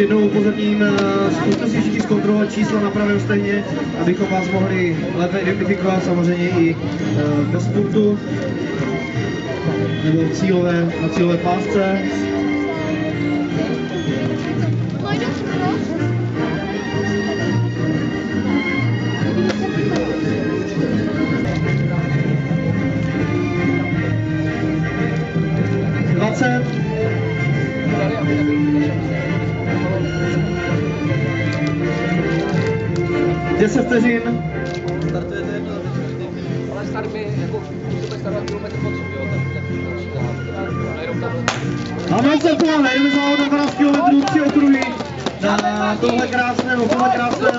Ještě jednou upozorním, zkuste si všichni zkontrolovat čísla na pravém stehně, abychom vás mohli lépe identifikovat, samozřejmě i bez pultu nebo na cílové pásce. Deset vteřin. Ale start mi jako můžeme startovat kilometr od sobě, A moc se pomáhne, jdeme závod na 12 km 3 okruhy na tohle krásném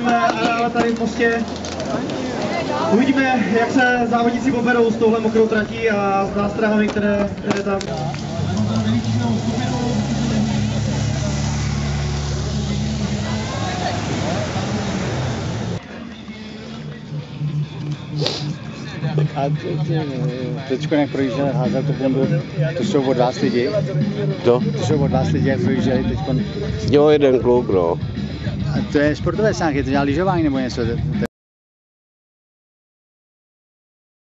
areále tady v Mostě. Uvidíme, jak se závodníci poberou s touhle mokrou tratí a s nástrahami, které tam... A teď jak projížděli házel, to jsou od vás lidi. To? To jsou od vás lidi, jak projížděli teď. Jo, jeden kluk, no. A to je sportové sánky, to dělá lyžování nebo něco?